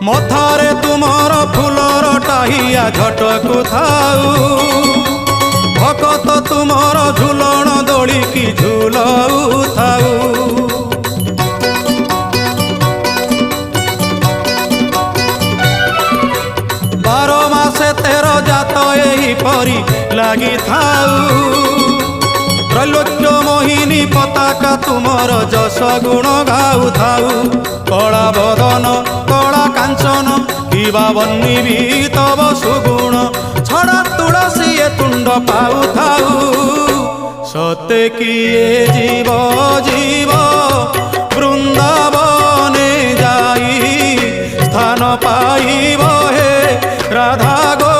मथारे तुमर फूलर टाहिया झटकु थाऊ भकत तुमर झुलण दोली की झुलऊ थाऊ। 12 मासे 13 जात एहिपरि लागि थाऊ त्रैलोक्य मोहिनी पताका तुमर जस गुण गाऊ थाऊ। कला बदन कला कांचन किबा बन्नी तब सुगुण छड़ा तुलसी ए तुंड पाऊ थाऊ। सते किए जीव जीव वृंदावने जाई स्थान पाइब हे राधा गो